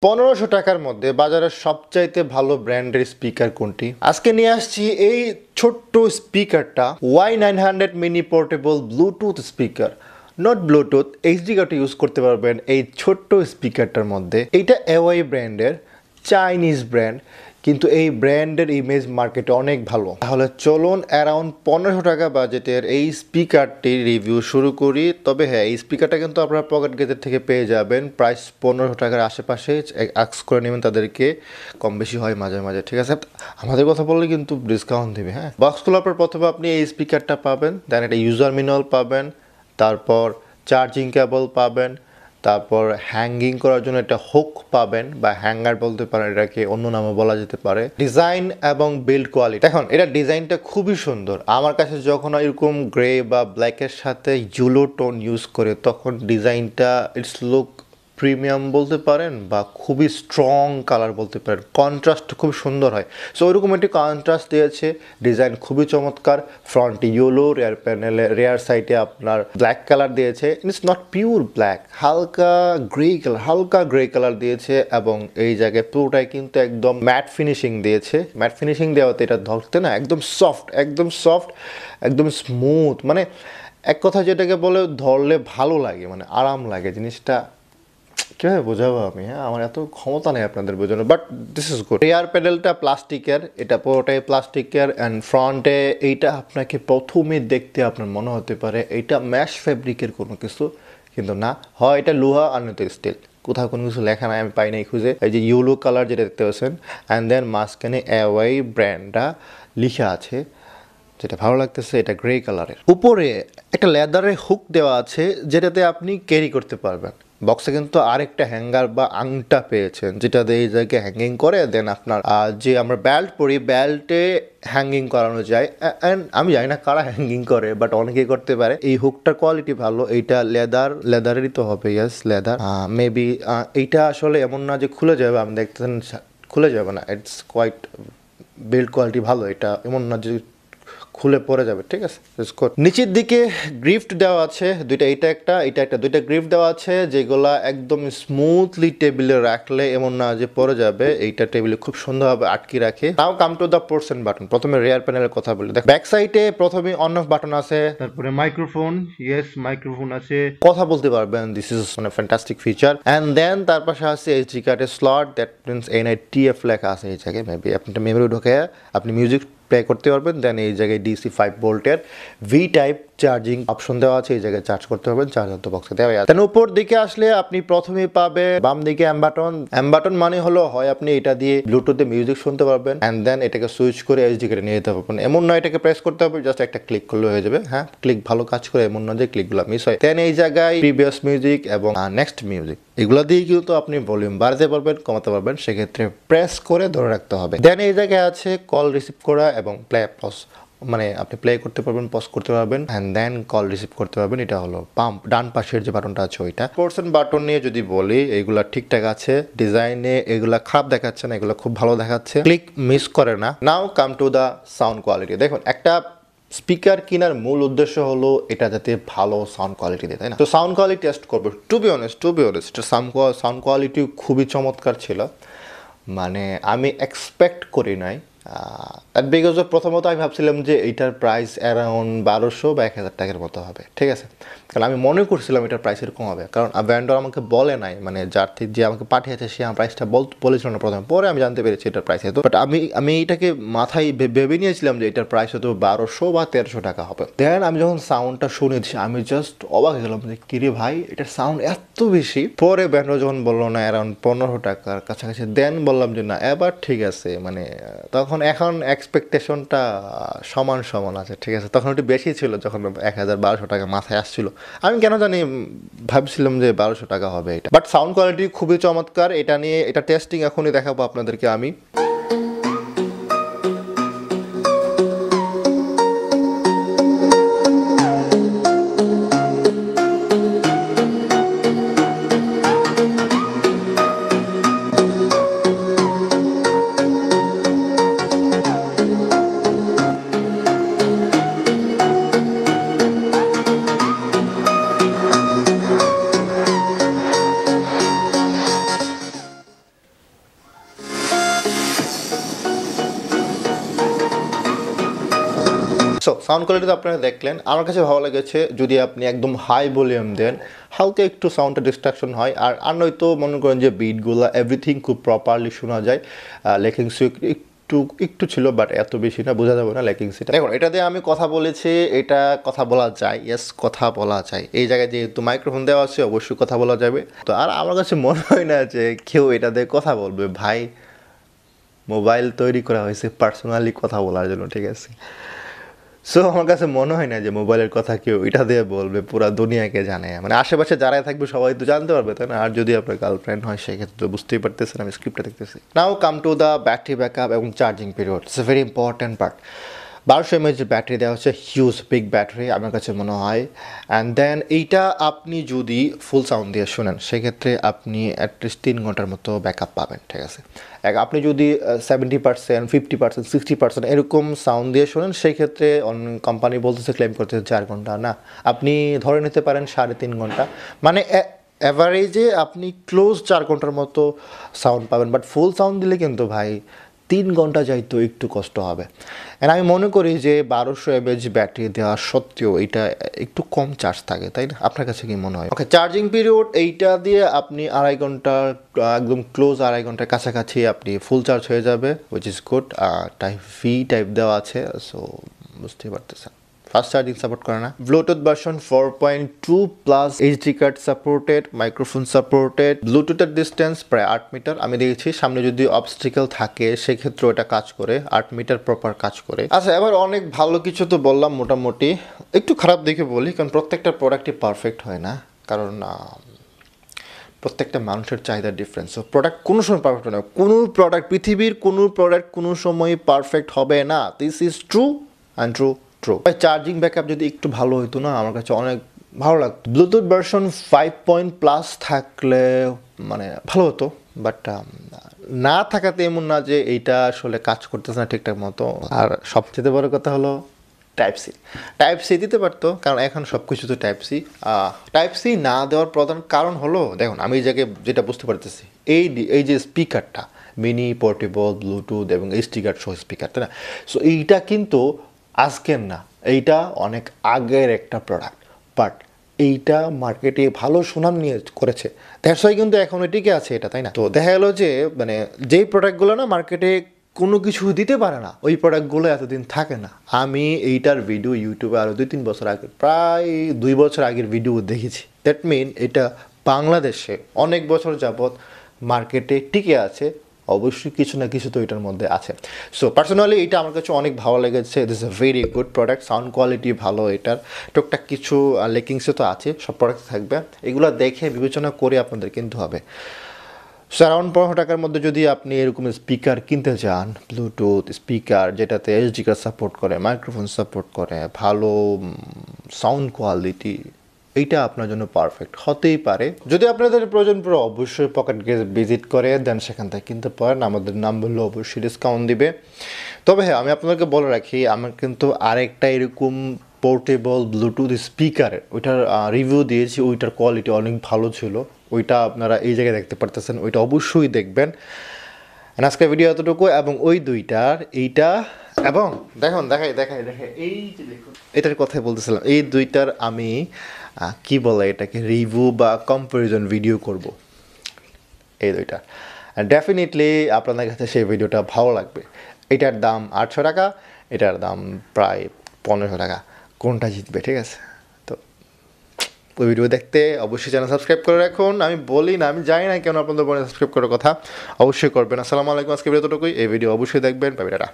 1500 টাকার মধ্যে বাজারের সবচাইতে ভালো ব্র্যান্ডের স্পিকার কোনটি? আজকে নিয়ে আসছি এই ছোট্ট স্পিকারটা Y900 mini portable Bluetooth speaker. Not Bluetooth, HD card use করতে পারবেন এই ছোট্ট স্পিকারটার মধ্যে। এইটা এওয়াই ব্র্যান্ডের, চাইনিজ ব্র্যান্ড, কিন্তু এই ব্র্যান্ডের ইমেজ মার্কেটে অনেক ভালো। তাহলে চলুন অ্যারাউন্ড 1500 টাকা বাজেটের এই স্পিকারটির রিভিউ শুরু করি। তবে হ্যাঁ, এই স্পিকারটা কিন্তু আপনারা পকেট গেজের থেকে পেয়ে যাবেন প্রাইস 1500 টাকার আশেপাশে। আক্স করে নেবেন তাদেরকে, কম বেশি হয় মাঝে মাঝে, ঠিক আছে? আমাদের কথা বললে কিন্তু ডিসকাউন্ট দেবে। হ্যাঁ, বক্স খোলার পর প্রথমে আপনি এই স্পিকারটা পাবেন, দেন একটা ইউজার ম্যানুয়াল পাবেন, তারপর চার্জিং কেবল পাবেন, তারপর হ্যাঙ্গিং করার জন্য একটা হুক পাবেন বা হ্যাঙ্গার বলতে পারেন, এটাকে অন্য নামে বলা যেতে পারে। ডিজাইন এবং বিল্ড কোয়ালিটি, এখন এটা ডিজাইনটা খুবই সুন্দর। আমার কাছে যখন এরকম গ্রে বা ব্ল্যাকের সাথে ইয়েলো টোন ইউজ করে তখন ডিজাইনটা ইটস লুক প্রিমিয়াম বলতে পারেন বা খুবই স্ট্রং কালার বলতে পারেন। কন্ট্রাস্ট খুব সুন্দর হয়। সো ওইরকম একটি কন্ট্রাস্ট দিয়েছে, ডিজাইন খুবই চমৎকার। ফ্রন্টে ইয়েলো, রেয়ার প্যানেলে রেয়ার সাইডে আপনার ব্ল্যাক কালার দিয়েছে। ইটস নট পিওর ব্ল্যাক, হালকা গ্রে কালার দিয়েছে এবং এই জায়গায় পুরোটাই কিন্তু একদম ম্যাট ফিনিশিং দিয়েছে। ম্যাট ফিনিশিং দেওয়াতে এটা ধরতে না একদম সফট, একদম স্মুথ, মানে এক কথা যেটাকে বলে ধরলে ভালো লাগে, মানে আরাম লাগে জিনিসটা। কীভাবে বোঝাবো আমি? হ্যাঁ, আমার এত ক্ষমতা নেই আপনাদের বোঝানো, but this is good. Rare প্যানেলটা প্লাস্টিকের, এটা পুরোটাই প্লাস্টিকের। অ্যান্ড ফ্রন্টে এইটা আপনাকে প্রথমে দেখতে আপনার মনে হতে পারে এইটা ম্যাশ ফ্যাব্রিকের কোনো কিছু, কিন্তু না, হয় এটা লোহা আর নয়তো স্টিল। কোথাও কোনো কিছু লেখা নাই, আমি পাই নাই খুঁজে। এই যে ইয়েলো কালার যেটা দেখতে পাচ্ছেন, অ্যান্ড দেন মাঝখানে এওয়াই ব্র্যান্ডটা লিখা আছে, যেটা ভালো লাগতেছে। এটা গ্রে কালারের, উপরে একটা লেদারের হুক দেওয়া আছে যেটাতে আপনি ক্যারি করতে পারবেন। বক্সে কিন্তু আরেকটা হ্যাঙ্গার বা আংটা পেয়েছেন যেটা দিয়ে এই জায়গায় হ্যাঙ্গিং করে, দেন আপনার যে আমরা বেল্ট পরি বেল্টে হ্যাঙ্গিং করানো যায়। অ্যান্ড আমি জানি না কারা হ্যাঙ্গিং করে, বাট অনেকেই করতে পারে। এই হুকটার কোয়ালিটি ভালো। এইটা লেদারেরই তো হবে, ইয়েস লেদার মেবি। এইটা আসলে এমন না যে খুলে যাবে, আমি দেখতেছেন খুলে যাবে না। ইটস কোয়াইট বিল্ড কোয়ালিটি ভালো। এটা এমন না যে খুলে পড়ে যাবে, ঠিক আছে? নিচের দিকে গ্রিফট দেওয়া আছে দুইটা, এটা একটা দুইটা গ্রিফট দেওয়া আছে যেগুলা একদম স্মুথলি টেবিলে রাখলে এমন না যে পড়ে যাবে। এইটা টেবিলে খুব সুন্দরভাবে আটকে রাখে। Now come to the portion button. প্রথমে রেয়ার প্যানেলের কথা বলি। দেখ, ব্যাক সাইডে প্রথমে অন অফ বাটন আছে, তারপরে মাইক্রোফোন, ইয়েস মাইক্রোফোন আছে, কথা বলতে পারবেন। দিস ইজ মানে ফ্যান্টাস্টিক ফিচার। এন্ড দেন তার পাশে আছে এইচডি কার্ডের স্লট, দ্যাট মিনস NITF লেখা আছে এই জায়গায়। মেবি আপনি মেমোরি ঢোকে আপনি মিউজিক প্লে করতে পারবেন। দেন এই জায়গায় DC 5 ভোল্টের ভি টাইপ চার্জিং অপশন দেওয়া আছে, এই জায়গায় চার্জ করতে পারবেন। চার্জার তো বক্সে দেওয়া আছে। দেন উপর দিকে আসলে আপনি প্রথমেই পাবে বাম দিকে এম বাটন মানে হলো হয় আপনি এটা দিয়ে ব্লুটুথে মিউজিক শুনতে পারবেন, অ্যান্ড দেন এটাকে সুইচ করে এইচডি কার্ডে নিয়ে যেতে পারবেন। এমন নয় এটাকে প্রেস করতে হবে, জাস্ট একটা ক্লিক করলে হয়ে যাবে। হ্যাঁ, ক্লিক ভালো কাজ করে, এমন নয় যে ক্লিকগুলো মিস হয়। দেন এই জায়গায় প্রিভিয়াস মিউজিক এবং নেক্সট মিউজিক, এগুলো দিয়ে কিন্তু আপনি ভলিউম বাড়াতে পারবেন, কমাতে পারবেন। সেক্ষেত্রে প্রেস করে ধরে রাখতে হবে। দেন এই জায়গায় আছে কল রিসিভ করা এবং প্লে পজ, মানে আপনি প্লে করতে পারবেন, পজ করতে পারবেন, অ্যান্ড দেন কল রিসিভ করতে পারবেন। এটা হলো পাম্প, ডান পাশের যে বাটনটা আছে ওইটা। পোর্শন বাটন নিয়ে যদি বলি, এগুলা ঠিকঠাক আছে। ডিজাইনে এগুলা খারাপ দেখাচ্ছে না, এগুলো খুব ভালো দেখাচ্ছে, ক্লিক মিস করে না। Now come to the sound quality. দেখুন, একটা স্পিকার কেনার মূল উদ্দেশ্য হলো এটা যাতে ভালো সাউন্ড কোয়ালিটি দেয়, তাই না? তো সাউন্ড কোয়ালিটি টেস্ট করবো। To be honest sound quality খুবই চমৎকার ছিল। মানে আমি এক্সপেক্ট করি নাই। বিকজ অফ প্রথমত আমি ভাবছিলাম যে এইটার প্রাইস অ্যারাউন্ড 1200 বা 1000 টাকার মতো হবে, ঠিক আছে? কারণ আমি মনে করছিলাম এটার প্রাইস এরকম হবে, কারণ ব্যান্ডর আমাকে বলে নাই, মানে যার থেকে যে আমাকে পাঠিয়েছে সে আমার প্রাইসটা বলেছিল না প্রথমে, পরে আমি জানতে পেরেছি এটার প্রাইস হতো। বাট আমি এটাকে মাথায় ভেবে নিয়েছিলাম যে এটার প্রাইস হতো 1200 বা 1300 টাকা হবে। দেন আমি যখন সাউন্ডটা শুনেছি আমি জাস্ট অবাক হয়ে গেলাম যে কিরে ভাই, এটার সাউন্ড এত বেশি। পরে ব্যান্ডর যখন বললো না অ্যারাউন্ড 1500 টাকার কাছাকাছি, দেন বললাম যে না এবার ঠিক আছে। মানে তখন এখন এক্সপেকটেশনটা সমান আছে, ঠিক আছে? তখন একটু বেশি ছিল যখন 1200 টাকা মাথায় আসছিল। আমি কেন জানি ভাবছিলাম যে 1200 টাকা হবে এটা। বাট সাউন্ড কোয়ালিটি খুবই চমৎকার। এটা নিয়ে এটা টেস্টিং এখনই দেখাবো আপনাদেরকে আমি। সো সাউন্ড কোয়ালিটি তো আপনারা দেখলেন, আমার কাছে ভালো লেগেছে যদি আপনি একদম হাই ভলিউম দেন হালকা একটু সাউন্ডটা ডিস্ট্রাকশন হয়, আর নয়তো মনে করেন যে বিটগুলো এভরিথিং খুব প্রপারলি শোনা যায়। লেকিংসও একটু একটু ছিল, বাট এত বেশি না, বোঝা যাবে না লেকিংসিটা। দেখুন এটা দিয়ে আমি কথা বলেছি, এটা কথা বলা যায়, ইয়েস কথা বলা যায়। এই জায়গায় যেহেতু মাইক্রোফোন দেওয়া আছে অবশ্যই কথা বলা যাবে। তো আর আমার কাছে মনে হয় না যে কেউ এটা দিয়ে কথা বলবে। ভাই মোবাইল তৈরি করা হয়েছে পার্সোনালি কথা বলার জন্য, ঠিক আছে? সো আমার কাছে মনে হয় না যে মোবাইলের কথা কেউ এটা দিয়ে বলবে পুরো দুনিয়াকে জানে, মানে আশেপাশে যারাই থাকবে সবাই তো জানতে পারবে, তাই না? আর যদি আপনার গার্লফ্রেন্ড হয় সেক্ষেত্রে তো বুঝতেই পারতেছেন, আমি স্ক্রিপ্টটা দেখতেছি। Now come to the battery backup এবং charging period, it's a very important part. 1200 mAh battery দেওয়া হচ্ছে, হিউজ বিগ ব্যাটারি আমার কাছে মনে হয়। অ্যান্ড দেন এইটা আপনি যদি ফুল সাউন্ড দিয়ে শোনেন সেক্ষেত্রে আপনি অ্যাটলিস্ট 3 ঘন্টার মতো ব্যাকআপ পাবেন, ঠিক আছে? আপনি যদি 70%, 50%, 60% এরকম সাউন্ড দিয়ে শোনেন সেই ক্ষেত্রে কোম্পানি বলতেছে, ক্লেম করতেছে 4 ঘন্টা, না আপনি ধরে নিতে পারেন 3.5 ঘন্টা, মানে অ্যাভারেজে আপনি ক্লোজ 4 ঘন্টার মতো সাউন্ড পাবেন। বাট ফুল সাউন্ড দিলে কিন্তু ভাই 3 ঘন্টা যাইতো একটু কষ্ট হবে। অ্যান্ড আমি মনে করি যে 1200 mAh ব্যাটারি দেওয়া সত্ত্বেও এটা একটু কম চার্জ থাকে, তাই না? আপনার কাছে কি মনে হয়? ওকে, চার্জিং পিরিয়ড এইটা দিয়ে আপনি 2.5 ঘন্টা, একদম ক্লোজ 2.5 ঘন্টার কাছাকাছি আপনি ফুল চার্জ হয়ে যাবে, which is good. Type V type দেওয়া আছে, সো বুঝতেই পারতেছেন। ফাস্ট চার্জিং সাপোর্ট করে না। Bluetooth version 4.2 plus HD card supported, microphone supported. ব্লুটুথের ডিস্টেন্স প্রায় 8 মিটার। আমি দেখেছি সামনে যদি অবস্টিকেল থাকে সেক্ষেত্রে ওটা কাজ করে, 8 মিটার প্রপার কাজ করে। আচ্ছা, এবার অনেক ভালো কিছু তো বললাম মোটামুটি, একটু খারাপ দেখে বলি, কারণ প্রত্যেকটা প্রোডাক্টই পারফেক্ট হয় না, কারণ প্রত্যেকটা মানুষের চাহিদা ডিফারেন্স। সো প্রোডাক্ট কোনো সময় পারফেক্ট হয় না, কোনো প্রোডাক্ট, পৃথিবীর কোনো প্রোডাক্ট কোনো সময় পারফেক্ট হবে না। This is true and true. Charging backup যদি একটু ভালো হতো না আমার কাছে অনেক ভালো লাগতো। ব্লুটুথ ভার্সন 5 থাকলে মানে ভালো হতো, বাট না থাকাতে এমন না যে এইটা আসলে কাজ করতেছে না ঠিকঠাক মতো। আর সবচেয়ে বড় কথা হলো টাইপ সি দিতে পারতো, কারণ এখন সব কিছু তো টাইপ সি না দেওয়ার প্রধান কারণ হলো, দেখুন আমি এই জায়গায় যেটা বুঝতে পারতেছি, এই যে স্পিকারটা মিনি পোর্টেবল ব্লুটুথ এবং এইচডি কার্ড সহ স্পিকার, তাই না? সো এইটা কিন্তু আজকের না, এইটা অনেক আগের একটা প্রোডাক্ট, বাট এইটা মার্কেটে ভালো সুনাম নিয়ে করেছে, দ্যাটস ওয়াই কিন্তু এখন টিকে আছে এটা, তাই না? তো দেখা গেলো যে মানে যেই প্রোডাক্টগুলো না মার্কেটে কোনো কিছু দিতে পারে না, ওই প্রোডাক্টগুলো এতদিন থাকে না। আমি এইটার ভিডিও ইউটিউবে আরও 2-3 বছর আগে, প্রায় 2 বছর আগের ভিডিও দেখেছি। দ্যাট মিন এটা বাংলাদেশে অনেক বছর যাবৎ মার্কেটে টিকে আছে, অবশ্যই কিছু না কিছু তো এটার মধ্যে আছে। সো পার্সোনালি এটা আমার কাছে অনেক ভালো লেগেছে। This is a very good product, sound quality ভালো, এটার টুকটাক কিছু লেকিংসে তো আছে, সব প্রোডাক্ট থাকবে, এগুলো দেখে বিবেচনা করে আপনাদের কিনতে হবে। সো অ্যারাউন্ড 1500 টাকার মধ্যে যদি আপনি এরকম স্পিকার কিনতে চান, ব্লুটুথ স্পিকার যেটাতে এইচডি কার্ড সাপোর্ট করে, মাইক্রোফোন সাপোর্ট করে, ভালো সাউন্ড কোয়ালিটি, এইটা আপনার জন্য পারফেক্ট হতেই পারে। যদি আপনাদের প্রয়োজন পড়ে অবশ্যই পকেট গেজ ভিজিট করে দেন, সেখান থেকে কিনতে পারেন। আমাদের নাম বললে অবশ্যই ডিসকাউন্ট দিবে। তবে হ্যাঁ, আমি আপনাদেরকে বলে রাখি, আমার কিন্তু আরেকটা এরকম পোর্টেবল ব্লুটুথ স্পিকারের ওইটার রিভিউ দিয়েছি, ওইটার কোয়ালিটি অনেক ভালো ছিল, ওইটা আপনারা এই জায়গায় দেখতে পারতেছেন, ওইটা অবশ্যই দেখবেন। আজকের ভিডিও এতটুকু, এবং ওই দুইটার এইটা এবং দেখুন দেখাই এই যে দেখুন এটার কথাই বলতেছিলাম, এই দুইটার আমি কি বলে এটাকে রিভিউ বা কম্পারিজন ভিডিও করব, এই দুইটা ডেফিনেটলি আপনাদের কাছে সেই ভিডিওটা ভালো লাগবে। এটার দাম 800 টাকা, এটার দাম প্রায় 1500 টাকা, কোনটা জিতবে? ঠিক আছে, তো ওই ভিডিও দেখতে অবশ্যই চ্যানেল সাবস্ক্রাইব করে রাখুন। আমি বলি না, আমি জানি না কেন আপনাদের বলে সাবস্ক্রাইব করার কথা, অবশ্যই করবেন। আসসালামু আলাইকুম, আজকে ভিডিও এতটুকুই। এই ভিডিও অবশ্যই দেখবেন, পাবে টাটা।